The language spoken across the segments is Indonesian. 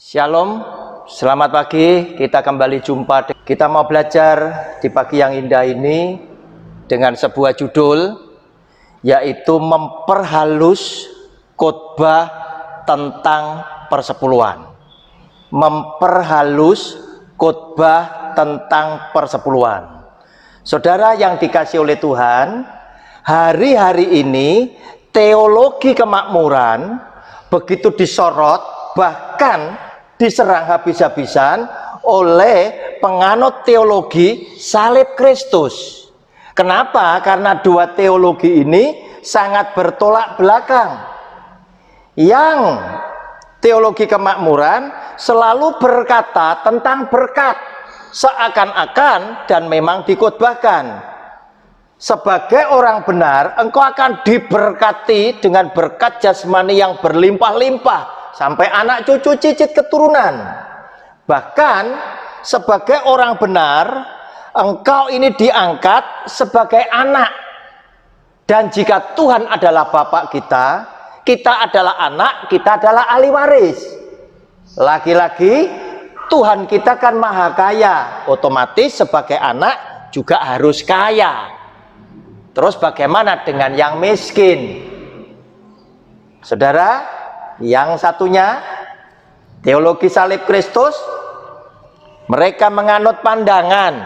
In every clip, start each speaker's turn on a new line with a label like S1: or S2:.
S1: Shalom, selamat pagi. Kita kembali jumpa. Kita mau belajar di pagi yang indah ini dengan sebuah judul, yaitu memperhalus khotbah tentang persepuluhan. Memperhalus khotbah tentang persepuluhan. Saudara yang dikasihi oleh Tuhan, hari-hari ini teologi kemakmuran begitu disorot, bahkan diserang habis-habisan oleh penganut teologi salib Kristus. Kenapa? Karena dua teologi ini sangat bertolak belakang. Yang teologi kemakmuran selalu berkata tentang berkat, seakan-akan dan memang dikhotbahkan. Sebagai orang benar, engkau akan diberkati dengan berkat jasmani yang berlimpah-limpah sampai anak cucu cicit keturunan. Bahkan sebagai orang benar, engkau ini diangkat sebagai anak. Dan jika Tuhan adalah Bapak kita, kita adalah anak, kita adalah ahli waris. Lagi-lagi Tuhan kita kan maha kaya, otomatis sebagai anak juga harus kaya. Terus bagaimana dengan yang miskin? Saudara, yang satunya teologi salib Kristus, mereka menganut pandangan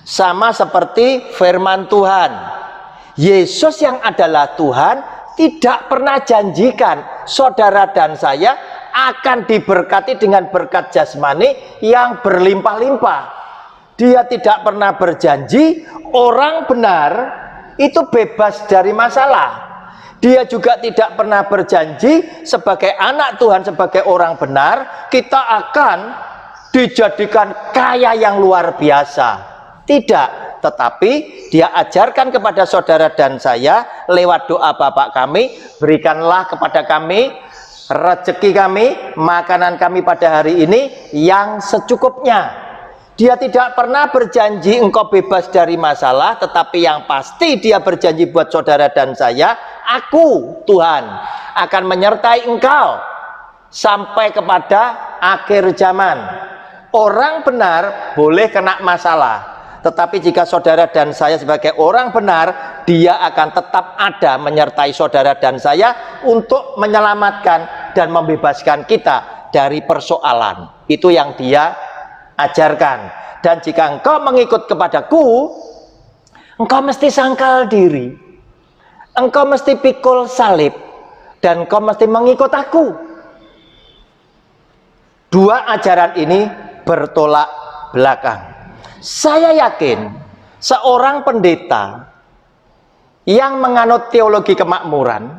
S1: sama seperti firman Tuhan. Yesus yang adalah Tuhan tidak pernah janjikan saudara dan saya akan diberkati dengan berkat jasmani yang berlimpah-limpah. Dia tidak pernah berjanji orang benar itu bebas dari masalah. Dia juga tidak pernah berjanji sebagai anak Tuhan, sebagai orang benar, kita akan dijadikan kaya yang luar biasa. Tidak, tetapi dia ajarkan kepada saudara dan saya lewat doa Bapa kami, berikanlah kepada kami rezeki kami, makanan kami pada hari ini yang secukupnya. Dia tidak pernah berjanji engkau bebas dari masalah, tetapi yang pasti dia berjanji buat saudara dan saya, aku Tuhan akan menyertai engkau sampai kepada akhir zaman. Orang benar boleh kena masalah, tetapi jika saudara dan saya sebagai orang benar, dia akan tetap ada menyertai saudara dan saya untuk menyelamatkan dan membebaskan kita dari persoalan. Itu yang dia ajarkan. Dan jika engkau mengikut kepadaku, engkau mesti sangkal diri, engkau mesti pikul salib, dan engkau mesti mengikut aku. Dua ajaran ini bertolak belakang. Saya yakin seorang pendeta yang menganut teologi kemakmuran,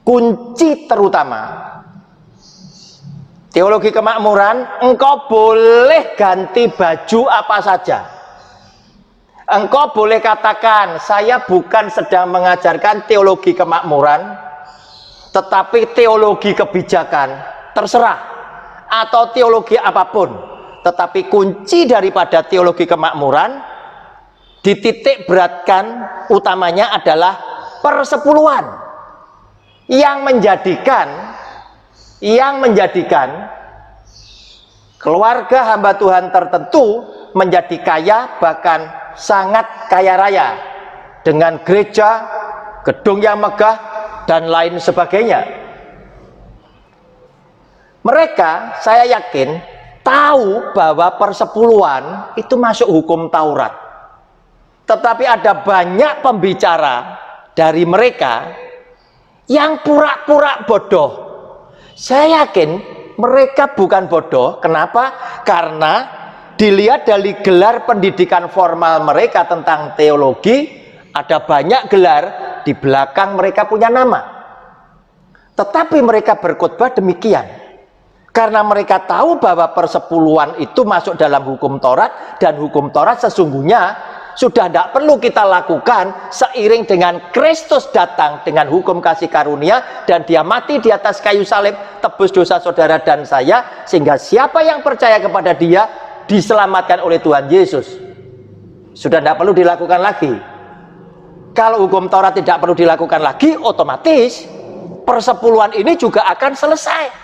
S1: kunci terutama teologi kemakmuran, engkau boleh ganti baju apa saja. Engkau boleh katakan, saya bukan sedang mengajarkan teologi kemakmuran, tetapi teologi kebijakan, terserah. Atau teologi apapun. Tetapi kunci daripada teologi kemakmuran, dititik beratkan utamanya adalah persepuluhan. Yang menjadikan keluarga hamba Tuhan tertentu menjadi kaya, bahkan sangat kaya raya, dengan gereja, gedung yang megah, dan lain sebagainya. Mereka, saya yakin, tahu bahwa persepuluhan itu masuk hukum Taurat. Tetapi ada banyak pembicara dari mereka yang pura-pura bodoh. Saya yakin mereka bukan bodoh. Kenapa? Karena dilihat dari gelar pendidikan formal mereka tentang teologi, ada banyak gelar di belakang mereka punya nama. Tetapi mereka berkhotbah demikian karena mereka tahu bahwa persepuluhan itu masuk dalam hukum Taurat, dan hukum Taurat sesungguhnya sudah tidak perlu kita lakukan seiring dengan Kristus datang dengan hukum kasih karunia, dan dia mati di atas kayu salib tebus dosa saudara dan saya, sehingga siapa yang percaya kepada dia diselamatkan oleh Tuhan Yesus. Sudah tidak perlu dilakukan lagi. Kalau hukum Taurat tidak perlu dilakukan lagi, otomatis persepuluhan ini juga akan selesai.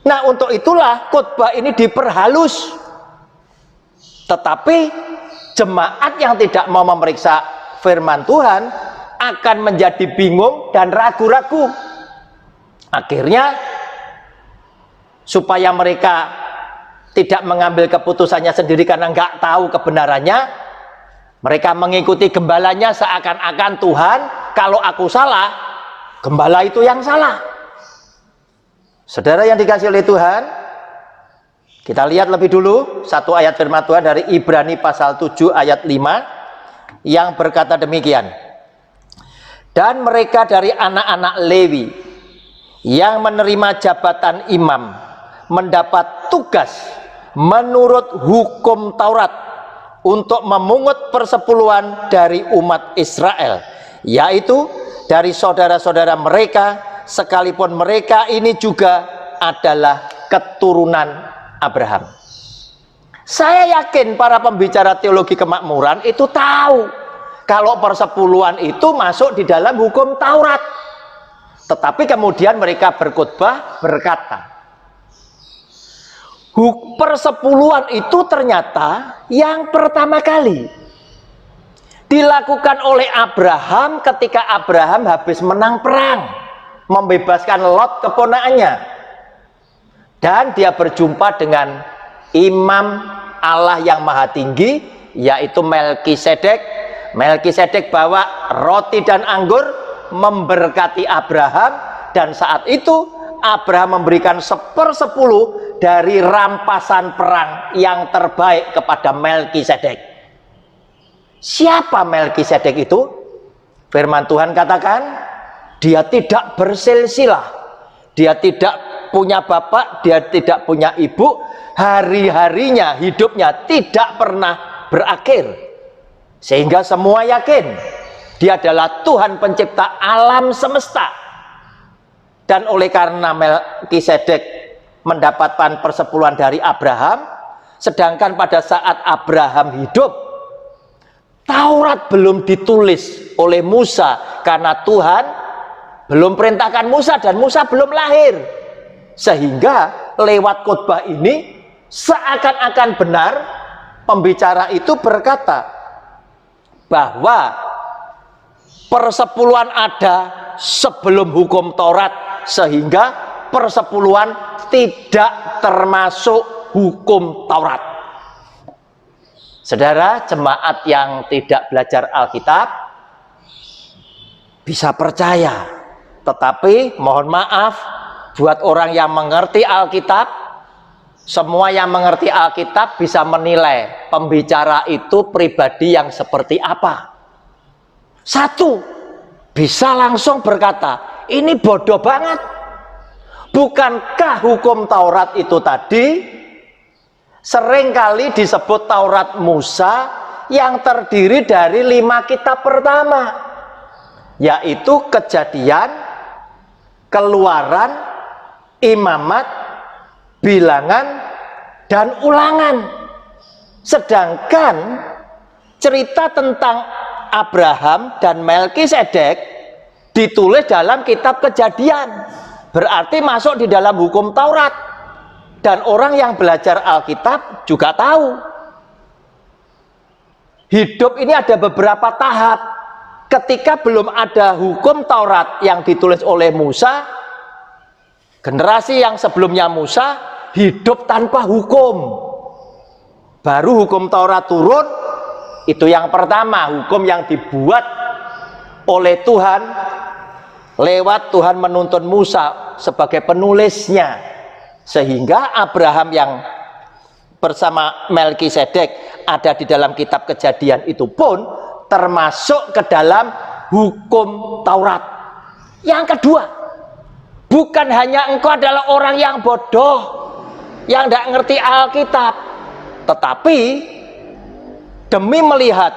S1: Nah, untuk itulah khotbah ini diperhalus. Tetapi jemaat yang tidak mau memeriksa firman Tuhan akan menjadi bingung dan ragu-ragu. Akhirnya supaya mereka tidak mengambil keputusannya sendiri karena nggak tahu kebenarannya, mereka mengikuti gembalanya seakan-akan Tuhan, kalau aku salah, gembala itu yang salah. Saudara yang dikasihi oleh Tuhan, kita lihat lebih dulu satu ayat firman Tuhan dari Ibrani pasal 7 ayat 5 yang berkata demikian. Dan mereka dari anak-anak Lewi yang menerima jabatan imam mendapat tugas menurut hukum Taurat untuk memungut persepuluhan dari umat Israel, yaitu dari saudara-saudara mereka, sekalipun mereka ini juga adalah keturunan Abraham. Saya yakin para pembicara teologi kemakmuran itu tahu kalau persepuluhan itu masuk di dalam hukum Taurat. Tetapi kemudian mereka berkhotbah berkata, persepuluhan itu ternyata yang pertama kali dilakukan oleh Abraham ketika Abraham habis menang perang, membebaskan Lot keponakannya, dan dia berjumpa dengan imam Allah yang maha tinggi, yaitu Melkisedek. Melkisedek bawa roti dan anggur memberkati Abraham, dan saat itu Abraham memberikan 1/10 dari rampasan perang yang terbaik kepada Melkisedek. Siapa Melkisedek itu? Firman Tuhan katakan, dia tidak bersilsilah, dia tidak punya bapak, dia tidak punya ibu, hari-harinya, hidupnya tidak pernah berakhir, sehingga semua yakin dia adalah Tuhan pencipta alam semesta. Dan oleh karena Melkisedek mendapatkan persepuluhan dari Abraham, sedangkan pada saat Abraham hidup, Taurat belum ditulis oleh Musa karena Tuhan belum perintahkan Musa dan Musa belum lahir. Sehingga lewat khotbah ini seakan-akan benar pembicara itu berkata bahwa persepuluhan ada sebelum hukum Taurat, sehingga persepuluhan tidak termasuk hukum Taurat. Saudara, jemaat yang tidak belajar Alkitab bisa percaya, tetapi mohon maaf buat orang yang mengerti Alkitab, semua yang mengerti Alkitab bisa menilai pembicara itu pribadi yang seperti apa. Satu, bisa langsung berkata, ini bodoh banget. Bukankah hukum Taurat itu tadi seringkali disebut Taurat Musa yang terdiri dari 5 kitab pertama, yaitu Kejadian, Keluaran, Imamat, Bilangan, dan Ulangan. Sedangkan cerita tentang Abraham dan Melkisedek ditulis dalam kitab Kejadian, berarti masuk di dalam hukum Taurat. Dan orang yang belajar Alkitab juga tahu, hidup ini ada beberapa tahap. Ketika belum ada hukum Taurat yang ditulis oleh Musa, generasi yang sebelumnya Musa hidup tanpa hukum. Baru hukum Taurat turun, itu yang pertama, hukum yang dibuat oleh Tuhan lewat Tuhan menuntun Musa sebagai penulisnya. Sehingga Abraham yang bersama Melkisedek ada di dalam kitab Kejadian itu pun termasuk ke dalam hukum Taurat. Yang kedua, bukan hanya engkau adalah orang yang bodoh, yang tidak ngerti Alkitab, tetapi demi melihat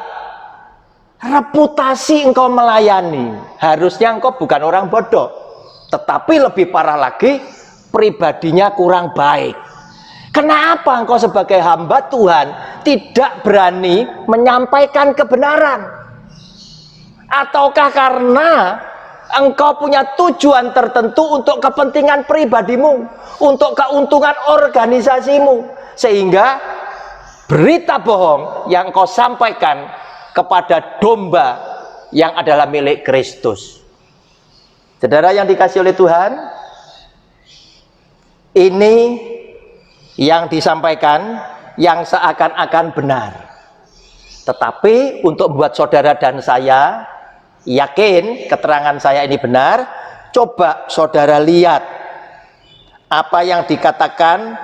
S1: reputasi engkau melayani, harusnya engkau bukan orang bodoh, tetapi lebih parah lagi, pribadinya kurang baik. Kenapa engkau sebagai hamba Tuhan tidak berani menyampaikan kebenaran? Ataukah karena engkau punya tujuan tertentu untuk kepentingan pribadimu, untuk keuntungan organisasimu, sehingga berita bohong yang kau sampaikan kepada domba yang adalah milik Kristus. Saudara yang dikasihi oleh Tuhan, ini yang disampaikan yang seakan-akan benar, tetapi untuk membuat saudara dan saya yakin keterangan saya ini benar, coba saudara lihat apa yang dikatakan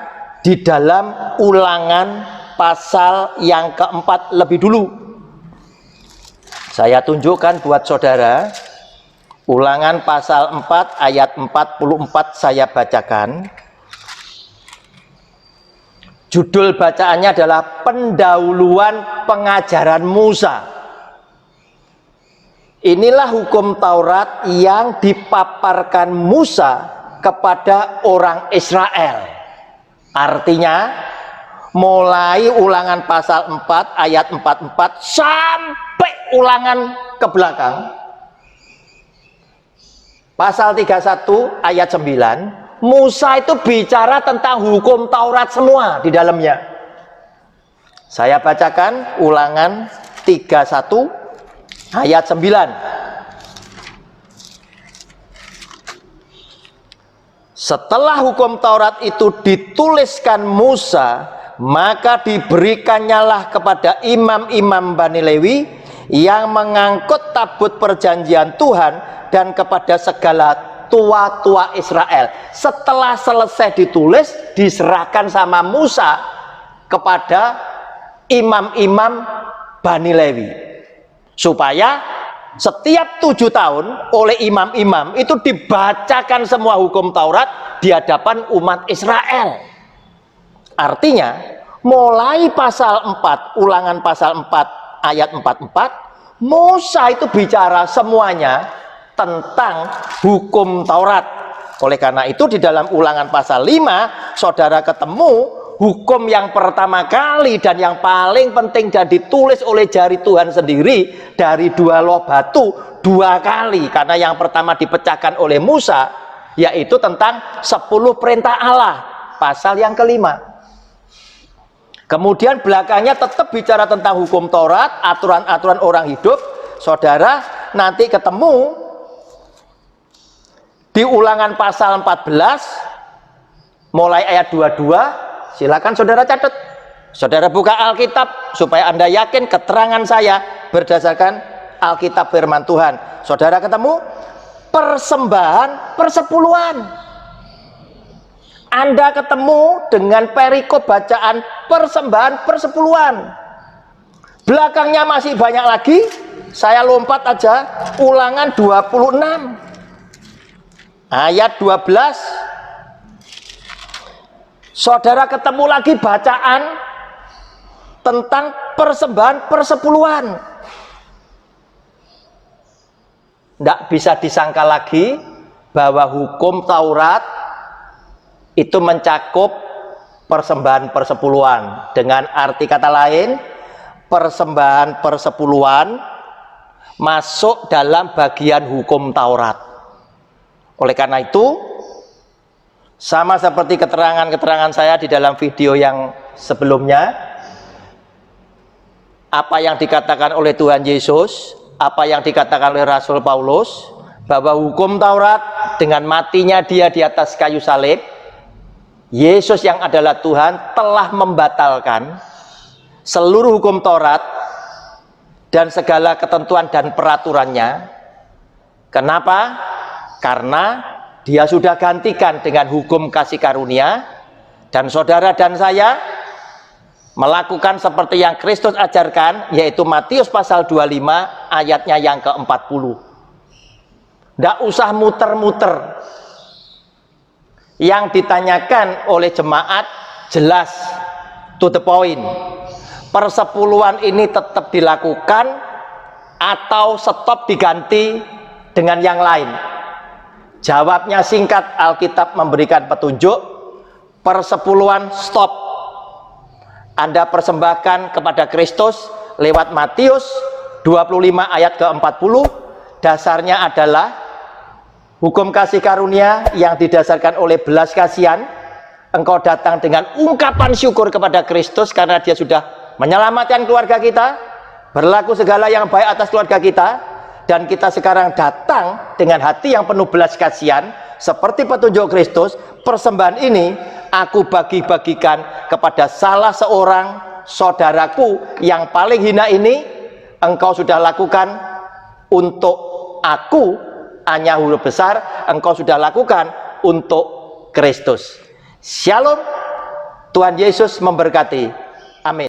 S1: di dalam Ulangan pasal yang keempat lebih dulu. Saya tunjukkan buat saudara, Ulangan pasal 4 ayat 44 saya bacakan. Judul bacaannya adalah pendahuluan pengajaran Musa. Inilah hukum Taurat yang dipaparkan Musa kepada orang Israel. Artinya, mulai Ulangan pasal 4 ayat 44 sampai Ulangan ke belakang, pasal 31 ayat 9, Musa itu bicara tentang hukum Taurat semua di dalamnya. Saya bacakan Ulangan 31 ayat 9. Setelah hukum Taurat itu dituliskan Musa, maka diberikannya kepada imam-imam Bani Lewi yang mengangkut tabut perjanjian Tuhan dan kepada segala tua-tua Israel. Setelah selesai ditulis, diserahkan sama Musa kepada imam-imam Bani Lewi, supaya setiap 7 tahun oleh imam-imam itu dibacakan semua hukum Taurat di hadapan umat Israel. Artinya, mulai pasal 4, Ulangan pasal 4 ayat 44, Musa itu bicara semuanya tentang hukum Taurat. Oleh karena itu di dalam Ulangan pasal 5, saudara ketemu hukum yang pertama kali dan yang paling penting dan ditulis oleh jari Tuhan sendiri dari 2 loh batu 2 kali, karena yang pertama dipecahkan oleh Musa, yaitu tentang 10 perintah Allah, pasal yang kelima. Kemudian belakangnya tetap bicara tentang hukum Taurat, aturan-aturan orang hidup. Saudara nanti ketemu di Ulangan pasal 14 mulai ayat 22, silakan saudara catat. Saudara buka Alkitab supaya Anda yakin keterangan saya berdasarkan Alkitab firman Tuhan. Saudara ketemu persembahan persepuluhan. Anda ketemu dengan perikop bacaan persembahan persepuluhan. Belakangnya masih banyak lagi. Saya lompat aja, Ulangan 26 ayat 12. Saudara ketemu lagi bacaan tentang persembahan persepuluhan. Tidak bisa disangka lagi bahwa hukum Taurat itu mencakup persembahan persepuluhan. Dengan arti kata lain, persembahan persepuluhan masuk dalam bagian hukum Taurat. Oleh karena itu, sama seperti keterangan-keterangan saya di dalam video yang sebelumnya, apa yang dikatakan oleh Tuhan Yesus, apa yang dikatakan oleh Rasul Paulus, bahwa hukum Taurat dengan matinya dia di atas kayu salib, Yesus yang adalah Tuhan telah membatalkan seluruh hukum Taurat dan segala ketentuan dan peraturannya. Kenapa? Karena dia sudah gantikan dengan hukum kasih karunia, dan saudara dan saya melakukan seperti yang Kristus ajarkan, yaitu Matius pasal 25 ayatnya yang ke-40. Tidak usah muter-muter. Yang ditanyakan oleh jemaat jelas, to the point. Persepuluhan ini tetap dilakukan atau stop diganti dengan yang lain? Jawabnya singkat, Alkitab memberikan petunjuk, persepuluhan stop. Anda persembahkan kepada Kristus lewat Matius 25 ayat ke-40, dasarnya adalah Hukum kasih karunia yang didasarkan oleh belas kasihan, engkau datang dengan ungkapan syukur kepada Kristus karena dia sudah menyelamatkan keluarga kita, berlaku segala yang baik atas keluarga kita, dan kita sekarang datang dengan hati yang penuh belas kasihan seperti petunjuk Kristus. Persembahan ini aku bagi-bagikan kepada salah seorang saudaraku yang paling hina ini. Engkau sudah lakukan untuk aku, hanya huruf besar, engkau sudah lakukan untuk Kristus. Shalom, Tuhan Yesus memberkati.